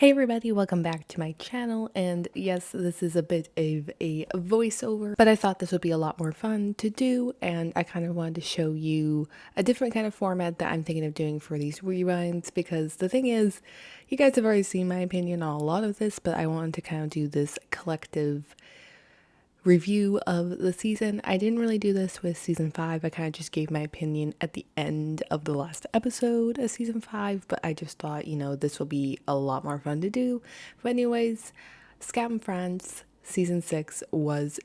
Hey everybody, welcome back to my channel, and yes, this is a bit of a voiceover, but I thought this would be a lot more fun to do, and I kind of wanted to show you a different kind of format that I'm thinking of doing for these rewinds, because the thing is, you guys have already seen my opinion on a lot of this, but I wanted to kind of do this collective review of the season. I didn't really do this with season 5. I kind of just gave my opinion at the end of the last episode of season 5, but I just thought, this will be a lot more fun to do. But anyways, Scam France season 6 was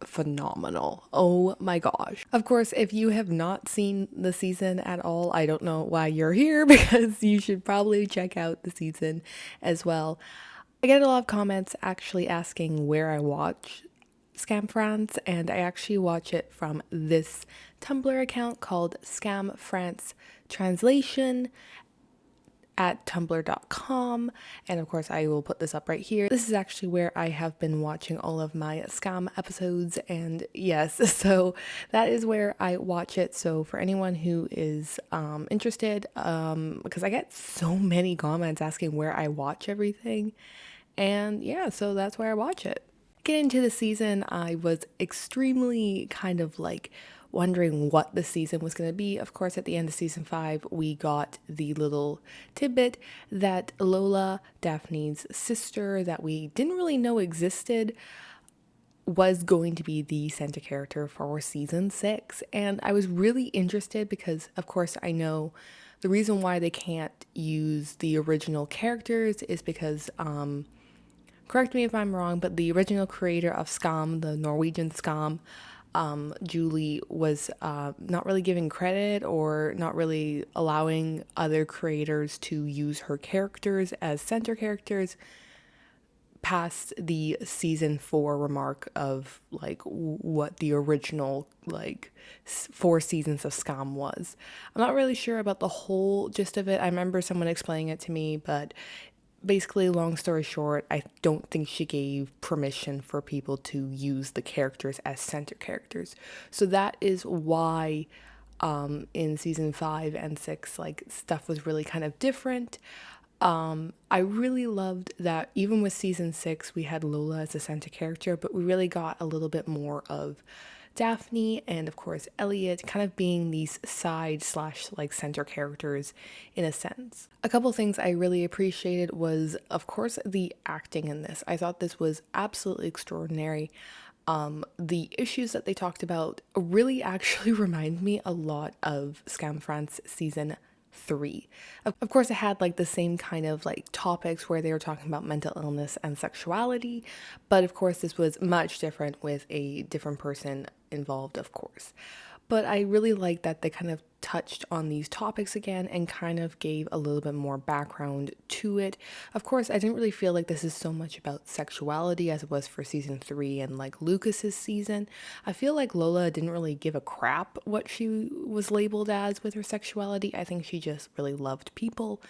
phenomenal. Oh my gosh. Of course, if you have not seen the season at all, I don't know why you're here because you should probably check out the season as well. I get a lot of comments actually asking where I watch Scam France, and I actually watch it from this Tumblr account called Scam France Translation at tumblr.com, and of course I will put this up right here. This is actually where I have been watching all of my Scam episodes, and yes, so that is where I watch it. So for anyone who is interested, because I get so many comments asking where I watch everything, and yeah, so that's where I watch it. Getting into the season, I was extremely kind of like wondering what the season was going to be. Of course, at the end of season 5, we got the little tidbit that Lola, Daphne's sister, that we didn't really know existed, was going to be the center character for season 6. And I was really interested because, of course, I know the reason why they can't use the original characters is because, correct me if I'm wrong, but the original creator of Skam, the Norwegian Skam, Julie, was not really giving credit or not really allowing other creators to use her characters as center characters past the season 4 remark of like what the original like 4 seasons of Skam was. I'm not really sure about the whole gist of it. I remember someone explaining it to me, but basically, long story short, I don't think she gave permission for people to use the characters as center characters. So that is why in season 5 and 6, like, stuff was really kind of different. I really loved that even with season 6, we had Lola as a center character, but we really got a little bit more of Daphne and of course Elliot kind of being these side slash like center characters in a sense. A couple things I really appreciated was, of course, the acting in this. I thought this was absolutely extraordinary. The issues that they talked about really actually remind me a lot of Scam France season 3. Of course, it had like the same kind of like topics where they were talking about mental illness and sexuality, but of course, this was much different with a different person involved, of course. But I really like that they kind of touched on these topics again and kind of gave a little bit more background to it. Of course, I didn't really feel like this is so much about sexuality as it was for season 3 and like Lucas's season. I feel like Lola didn't really give a crap what she was labeled as with her sexuality. I think she just really loved people,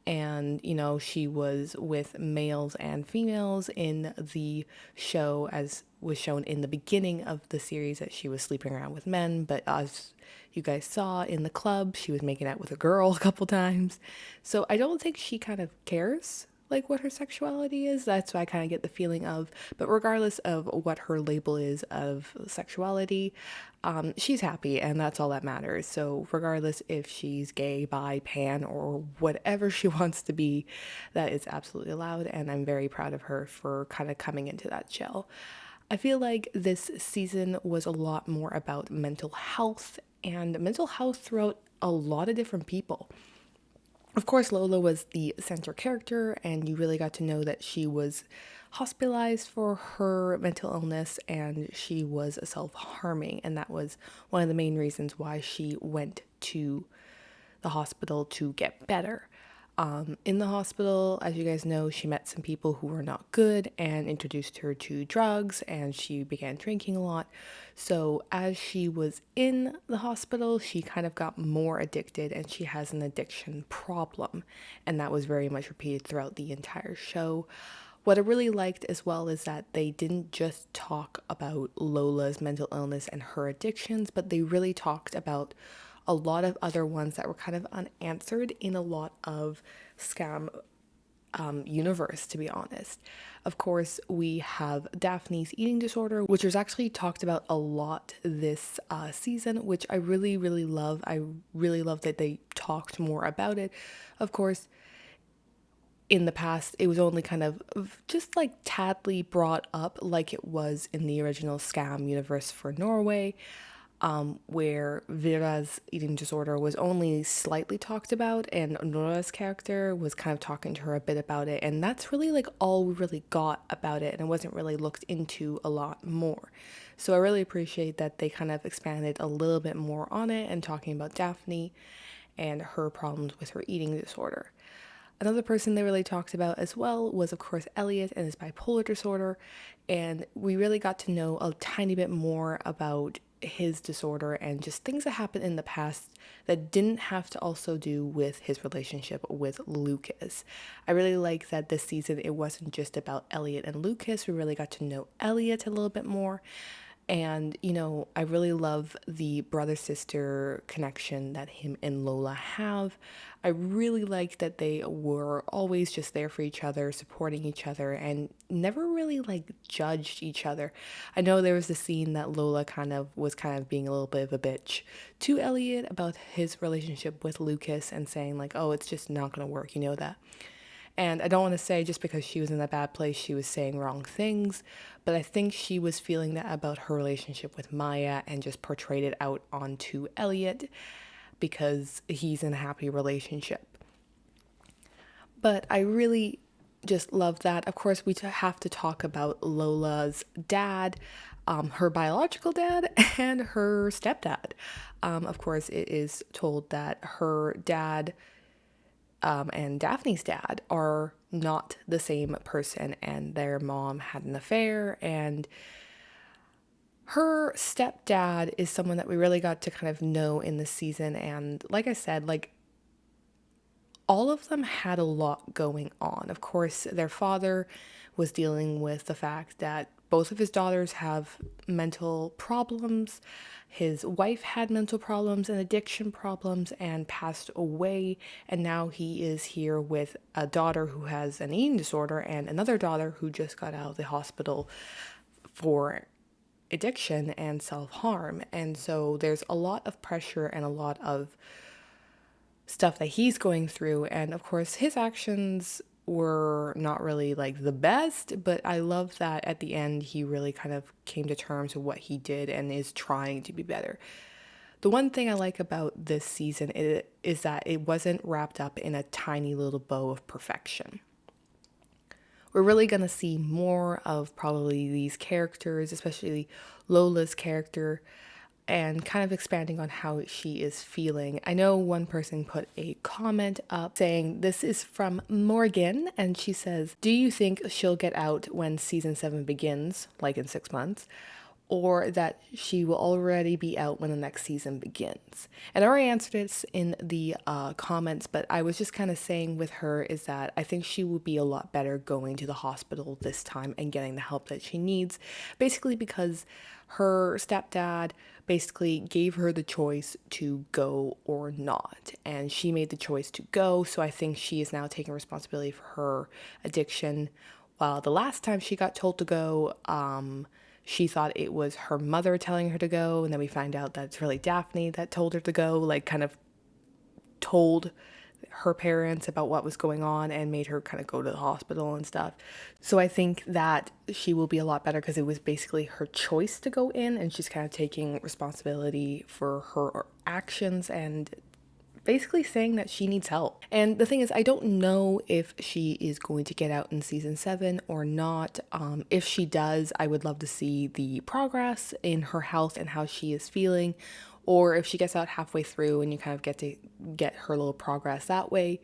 and she was with males and females in the show, as was shown in the beginning of the series, that she was sleeping around with men, but as you guys saw in the club, she was making out with a girl a couple times. So I don't think she kind of cares like what her sexuality is. That's what I kind of get the feeling of. But regardless of what her label is of sexuality, she's happy, and that's all that matters. So regardless if she's gay, bi, pan, or whatever she wants to be, that is absolutely allowed, and I'm very proud of her for kind of coming into that shell. I feel like this season was a lot more about mental health, and mental health throughout a lot of different people. Of course, Lola was the center character, and you really got to know that she was hospitalized for her mental illness and she was self harming. And that was one of the main reasons why she went to the hospital to get better. In the hospital, as you guys know, she met some people who were not good and introduced her to drugs, and she began drinking a lot. So as she was in the hospital, she kind of got more addicted, and she has an addiction problem, and that was very much repeated throughout the entire show. What I really liked as well is that they didn't just talk about Lola's mental illness and her addictions, but they really talked about a lot of other ones that were kind of unanswered in a lot of Scam universe, to be honest. Of course, we have Daphne's eating disorder, which was actually talked about a lot this season, which I really, really love. I really love that they talked more about it. Of course, in the past, it was only kind of just like tadly brought up like it was in the original Skam universe for Norway, where Vera's eating disorder was only slightly talked about, and Nora's character was kind of talking to her a bit about it, and that's really like all we really got about it, and it wasn't really looked into a lot more. So I really appreciate that they kind of expanded a little bit more on it and talking about Daphne and her problems with her eating disorder. Another person they really talked about as well was, of course, Elliot and his bipolar disorder. And we really got to know a tiny bit more about his disorder and just things that happened in the past that didn't have to also do with his relationship with Lucas. I really like that this season it wasn't just about Elliot and Lucas. We really got to know Elliot a little bit more. And, I really love the brother sister connection that him and Lola have. I really like that they were always just there for each other, supporting each other, and never really like judged each other. I know there was the scene that Lola was being a little bit of a bitch to Elliot about his relationship with Lucas and saying, like, oh, it's just not going to work. You know that. And I don't want to say just because she was in a bad place, she was saying wrong things, but I think she was feeling that about her relationship with Maya and just portrayed it out onto Elliot because he's in a happy relationship. But I really just love that. Of course, we have to talk about Lola's dad, her biological dad, and her stepdad. Of course, it is told that her dad and Daphne's dad are not the same person, and their mom had an affair, and her stepdad is someone that we really got to kind of know in the season. And like I said, like all of them had a lot going on. Of course, their father was dealing with the fact that both of his daughters have mental problems. His wife had mental problems and addiction problems and passed away. And now he is here with a daughter who has an eating disorder and another daughter who just got out of the hospital for addiction and self-harm. And so there's a lot of pressure and a lot of stuff that he's going through. And of course, his actions were not really like the best, but I love that at the end he really kind of came to terms with what he did and is trying to be better. The one thing I like about this season is that it wasn't wrapped up in a tiny little bow of perfection. We're really going to see more of probably these characters, especially Lola's character, and kind of expanding on how she is feeling. I know one person put a comment up saying, this is from Morgan, and she says, do you think she'll get out when season 7 begins, like in 6 months? Or that she will already be out when the next season begins? And I already answered this in the comments, but I was just kind of saying with her is that I think she will be a lot better going to the hospital this time and getting the help that she needs, basically because her stepdad basically gave her the choice to go or not, and she made the choice to go. So I think she is now taking responsibility for her addiction, while the last time she got told to go, she thought it was her mother telling her to go, and then we find out that it's really Daphne that told her to go, like kind of told her parents about what was going on and made her kind of go to the hospital and stuff. So I think that she will be a lot better because it was basically her choice to go in, and she's kind of taking responsibility for her actions and basically saying that she needs help. And the thing is, I don't know if she is going to get out in season 7 or not. If she does, I would love to see the progress in her health and how she is feeling. Or if she gets out halfway through and you kind of get to get her little progress that way,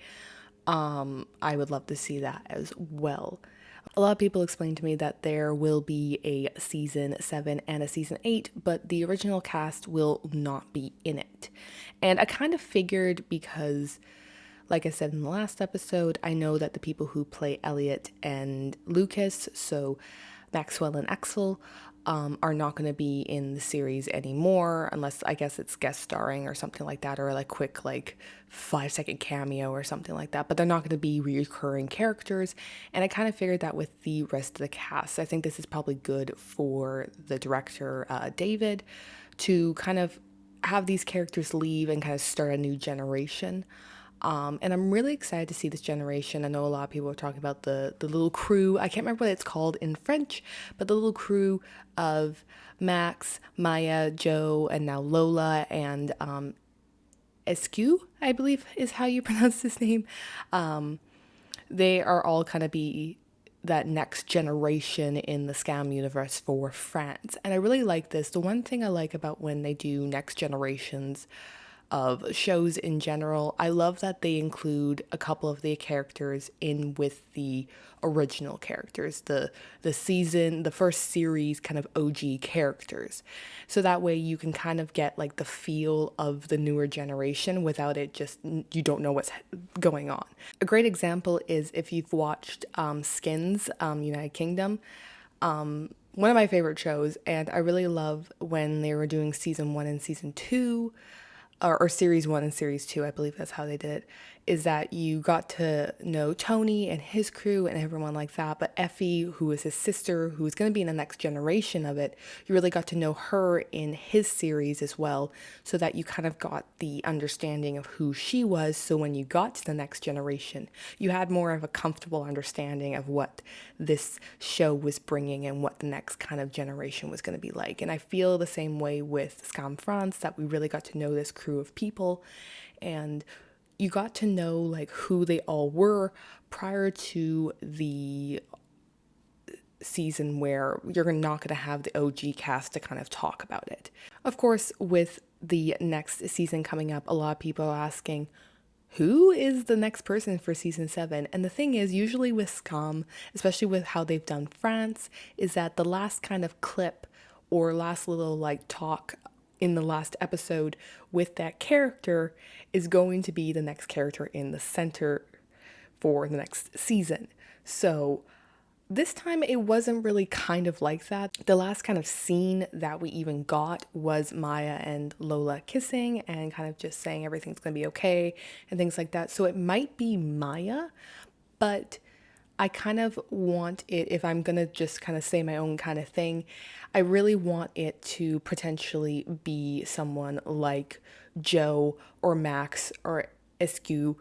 I would love to see that as well. A lot of people explained to me that there will be a season 7 and a season 8, but the original cast will not be in it. And I kind of figured because, like I said in the last episode, I know that the people who play Elliot and Lucas, so Maxwell and Axel, are not going to be in the series anymore, unless I guess it's guest starring or something like that, or like quick like 5-second cameo or something like that. But they're not going to be recurring characters, and I kind of figured that with the rest of the cast. I think this is probably good for the director, David, to kind of have these characters leave and kind of start a new generation. And I'm really excited to see this generation. I know a lot of people are talking about the little crew. I can't remember what it's called in French, but the little crew of Max, Maya, Joe, and now Lola and Escu, I believe is how you pronounce this name. They are all kind of be that next generation in the Skam universe for France. And I really like this. The one thing I like about when they do next generations of shows in general, I love that they include a couple of the characters in with the original characters, the first series kind of OG characters. So that way you can kind of get like the feel of the newer generation without it just, you don't know what's going on. A great example is if you've watched Skins, United Kingdom. One of my favorite shows, and I really love when they were doing season 1 and season 2, or series 1 and series 2, I believe that's how they did it, is that you got to know Tony and his crew and everyone like that. But Effie, who is his sister, who is going to be in the next generation of it, you really got to know her in his series as well, so that you kind of got the understanding of who she was. So when you got to the next generation, you had more of a comfortable understanding of what this show was bringing and what the next kind of generation was going to be like. And I feel the same way with Skam France, that we really got to know this crew of people, and you got to know like who they all were prior to the season where you're not going to have the OG cast to kind of talk about it. Of course, with the next season coming up, a lot of people are asking, who is the next person for season 7? And the thing is, usually with Skam, especially with how they've done France, is that the last kind of clip or last little like talk in the last episode with that character is going to be the next character in the center for the next season. So this time it wasn't really kind of like that. The last kind of scene that we even got was Maya and Lola kissing and kind of just saying everything's gonna be okay and things like that. So it might be Maya, but I kind of want it, if I'm gonna just kind of say my own kind of thing, I really want it to potentially be someone like Joe or Max or Escu.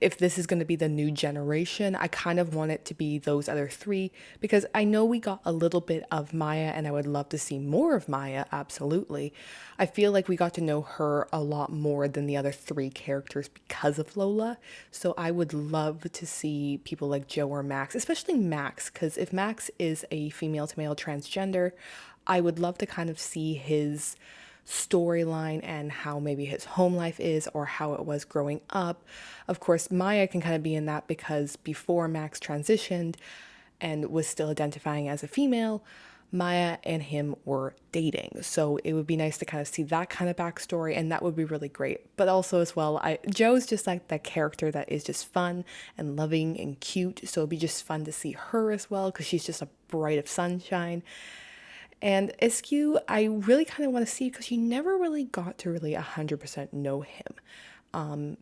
If this is going to be the new generation, I kind of want it to be those other 3, because I know we got a little bit of Maya and I would love to see more of Maya, absolutely. I feel like we got to know her a lot more than the other 3 characters because of Lola. So I would love to see people like Joe or Max, especially Max, because if Max is a female to male transgender, I would love to kind of see his storyline and how maybe his home life is or how it was growing up. Of course, Maya can kind of be in that because before Max transitioned and was still identifying as a female, Maya and him were dating. So it would be nice to kind of see that kind of backstory, and that would be really great. But also as well, Joe's just like that character that is just fun and loving and cute. So it'd be just fun to see her as well, because she's just a bright of sunshine. And Eskew, I really kind of want to see, because you never really got to really 100% know him.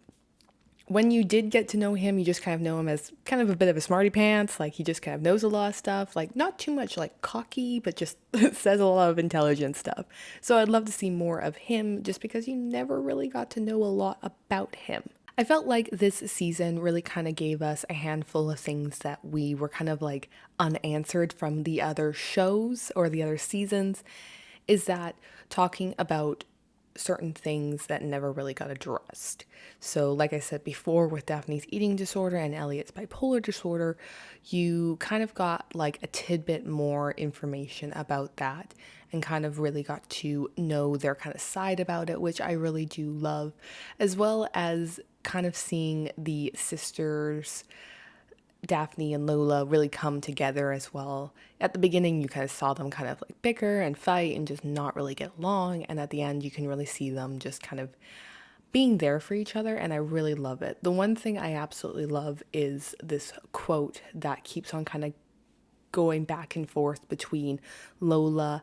When you did get to know him, you just kind of know him as kind of a bit of a smarty pants. Like, he just kind of knows a lot of stuff, like not too much like cocky, but just says a lot of intelligent stuff. So I'd love to see more of him, just because you never really got to know a lot about him. I felt like this season really kind of gave us a handful of things that we were kind of like unanswered from the other shows or the other seasons, is that talking about certain things that never really got addressed. So like I said before, with Daphne's eating disorder and Elliot's bipolar disorder, you kind of got like a tidbit more information about that and kind of really got to know their kind of side about it, which I really do love, as well as kind of seeing the sisters Daphne and Lola really come together as well. At the beginning, you kind of saw them kind of like bicker and fight and just not really get along. And at the end, you can really see them just kind of being there for each other. And I really love it. The one thing I absolutely love is this quote that keeps on kind of going back and forth between Lola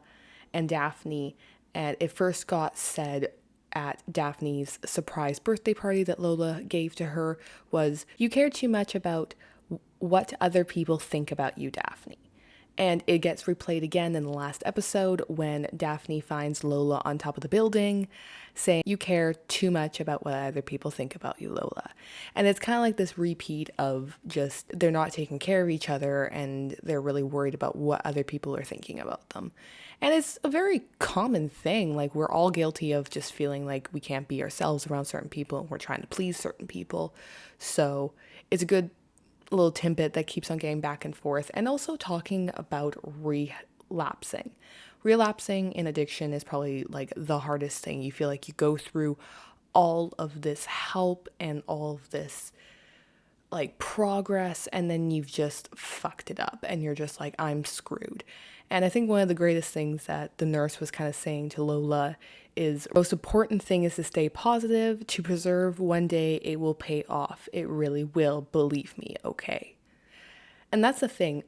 and Daphne. And it first got said at Daphne's surprise birthday party that Lola gave to her was, "You care too much about what other people think about you, Daphne." And it gets replayed again in the last episode when Daphne finds Lola on top of the building saying, "You care too much about what other people think about you, Lola." And it's kind of like this repeat of just they're not taking care of each other and they're really worried about what other people are thinking about them. And it's a very common thing. Like, we're all guilty of just feeling like we can't be ourselves around certain people and we're trying to please certain people. So it's a good little tidbit that keeps on getting back and forth, and also talking about relapsing. Relapsing in addiction is probably like the hardest thing. You feel like you go through all of this help and all of this like progress, and then you've just fucked it up and you're just like, I'm screwed. And I think one of the greatest things that the nurse was kind of saying to Lola is, most important thing is to stay positive, to preserve, one day it will pay off. It really will, believe me, okay? And that's the thing.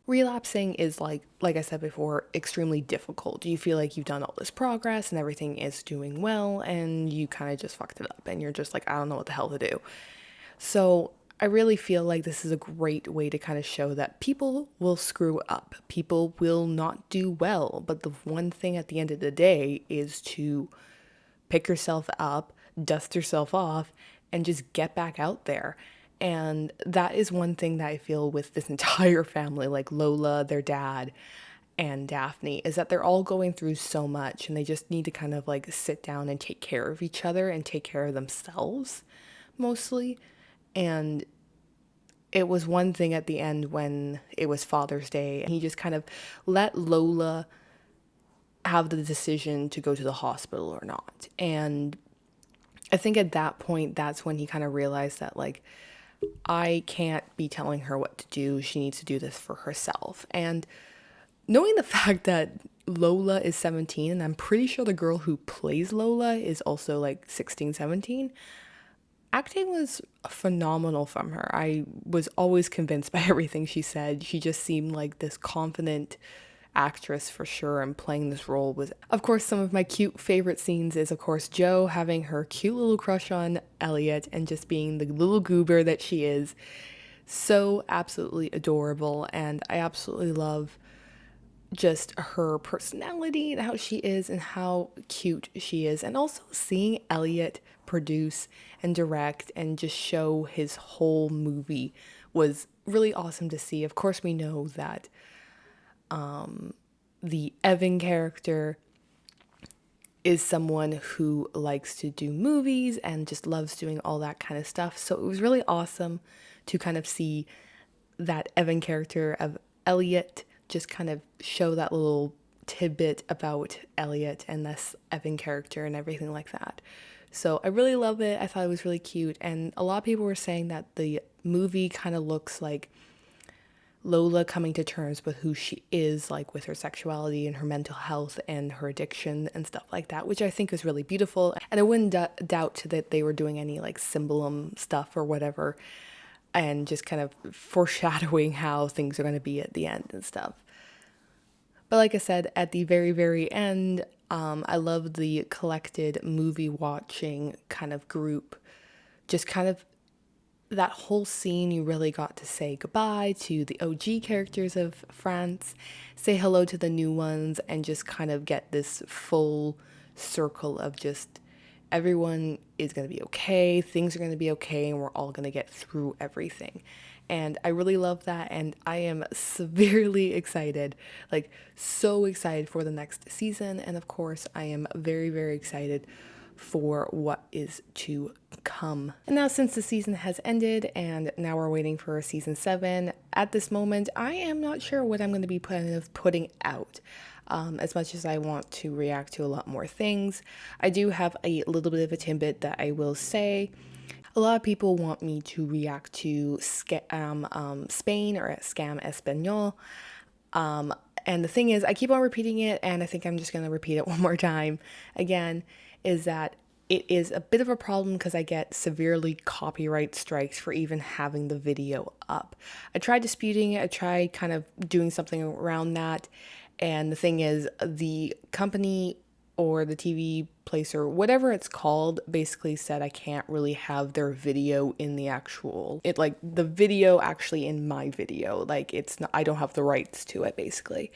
Relapsing is like I said before, extremely difficult. You feel like you've done all this progress and everything is doing well, and you kind of just fucked it up and you're just like, I don't know what the hell to do. So I really feel like this is a great way to kind of show that people will screw up. People will not do well. But the one thing at the end of the day is to pick yourself up, dust yourself off, and just get back out there. And that is one thing that I feel with this entire family, like Lola, their dad, and Daphne, is that they're all going through so much and they just need to kind of like sit down and take care of each other and take care of themselves mostly. And it was one thing at the end when it was Father's Day, and he just kind of let Lola have the decision to go to the hospital or not. And I think at that point, that's when he kind of realized that, like, I can't be telling her what to do. She needs to do this for herself. And knowing the fact that Lola is 17, and I'm pretty sure the girl who plays Lola is also like 16, 17, acting was phenomenal from her. I was always convinced by everything she said. She just seemed like this confident actress for sure, and playing this role was, of course, some of my cute favorite scenes is, of course, Jo having her cute little crush on Elliot and just being the little goober that she is. So absolutely adorable, and I absolutely love just her personality and how she is and how cute she is. And also seeing Elliot produce and direct and just show his whole movie was really awesome to see. Of course, we know that the Evan character is someone who likes to do movies and just loves doing all that kind of stuff. So it was really awesome to kind of see that Evan character of Elliot just kind of show that little tidbit about Elliot and this Evan character and everything like that. So I really love it. I thought it was really cute. And a lot of people were saying that the movie kind of looks like Lola coming to terms with who she is, like with her sexuality and her mental health and her addiction and stuff like that, which I think is really beautiful. And I wouldn't doubt that they were doing any like symbolism stuff or whatever, and just kind of foreshadowing how things are going to be at the end and stuff. But like I said, at the very, very end, I love the collected movie watching kind of group. Just kind of that whole scene, you really got to say goodbye to the OG characters of France, say hello to the new ones, and just kind of get this full circle of just everyone is going to be okay, things are going to be okay, and we're all going to get through everything. And I really love that, and I am severely excited, like so excited for the next season. And of course, I am very, very excited for what is to come. And now, since the season has ended and now we're waiting for season 7, at this moment I am not sure what I'm going to be putting out. As much as I want to react to a lot more things, I do have a little bit of a tidbit that I will say. A lot of people want me to react to Spain, or Skam Espanol. And the thing is, I keep on repeating it, and I think I'm just going to repeat it one more time again, is that it is a bit of a problem because I get severely copyright strikes for even having the video up. I tried disputing it, I tried kind of doing something around that, and the thing is, the company or the TV place or whatever it's called basically said I can't really have their video in the actual, it like the video actually in my video. Like it's not, I don't have the rights to it basically.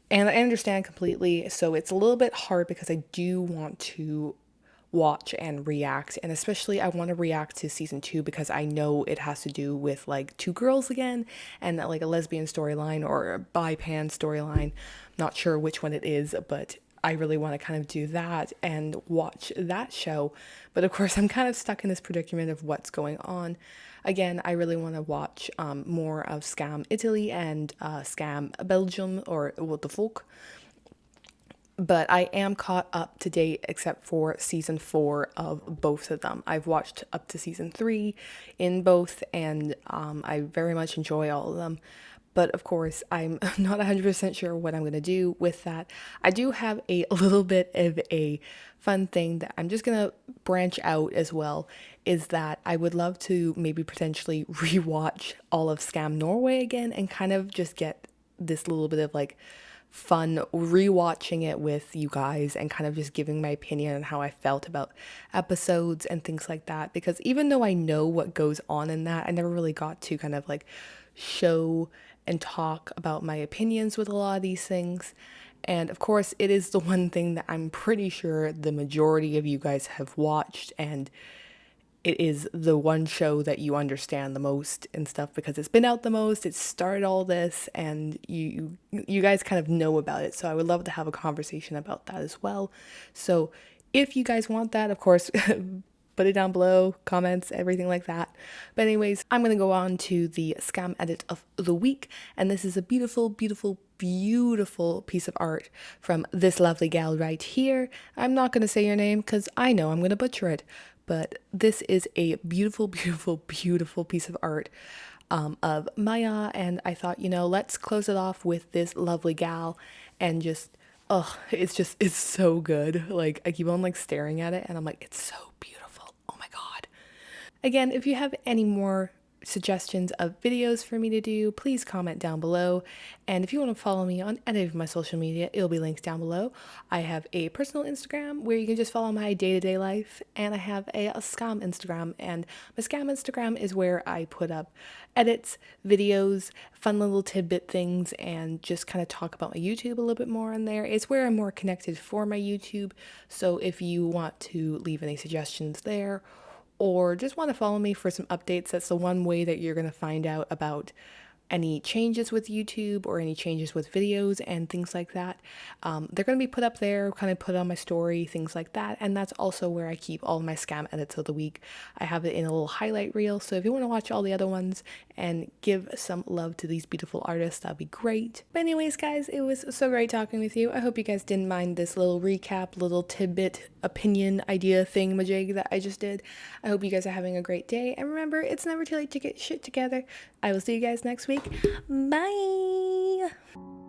And I understand completely. So it's a little bit hard because I do want to watch and react. And especially, I want to react to season 2 because I know it has to do with like two girls again and like a lesbian storyline or a bi-pan storyline. Not sure which one it is, but I really want to kind of do that and watch that show. But of course, I'm kind of stuck in this predicament of what's going on. Again, I really want to watch more of Skam Italy and Skam Belgium, or What the Folk. But I am caught up to date except for season 4 of both of them. I've watched up to season 3 in both, and I very much enjoy all of them. But of course, I'm not 100% sure what I'm going to do with that. I do have a little bit of a fun thing that I'm just going to branch out as well, is that I would love to maybe potentially rewatch all of Scam Norway again and kind of just get this little bit of like fun rewatching it with you guys and kind of just giving my opinion on how I felt about episodes and things like that. Because even though I know what goes on in that, I never really got to kind of like show and talk about my opinions with a lot of these things. And of course, it is the one thing that I'm pretty sure the majority of you guys have watched, and it is the one show that you understand the most and stuff because it's been out the most, it started all this, and you guys kind of know about it. So I would love to have a conversation about that as well. So if you guys want that, of course, put it down below, comments, everything like that. But anyways, I'm going to go on to the Scam edit of the week, and this is a beautiful, beautiful, beautiful piece of art from this lovely gal right here. I'm not going to say your name because I know I'm going to butcher it, but this is a beautiful, beautiful, beautiful piece of art of Maya, and I thought, let's close it off with this lovely gal and just, oh, it's so good. Like, I keep on like staring at it and I'm like, it's so beautiful. Oh my God. Again, if you have any more suggestions of videos for me to do, please comment down below. And if you want to follow me on any of my social media, it'll be linked down below. I have a personal Instagram where you can just follow my day-to-day life, and I have a Skam Instagram, and my Skam Instagram is where I put up edits, videos, fun little tidbit things, and just kind of talk about my YouTube a little bit more on there. It's where I'm more connected for my YouTube, so if you want to leave any suggestions there, or just want to follow me for some updates, that's the one way that you're going to find out about any changes with YouTube or any changes with videos and things like that. They're going to be put up there, kind of put on my story, things like that. And that's also where I keep all my Scam edits of the week. I have it in a little highlight reel. So if you want to watch all the other ones and give some love to these beautiful artists, that'd be great. But anyways, guys, it was so great talking with you. I hope you guys didn't mind this little recap, little tidbit, opinion, idea thingamajig that I just did. I hope you guys are having a great day. And remember, it's never too late to get shit together. I will see you guys next week. Bye!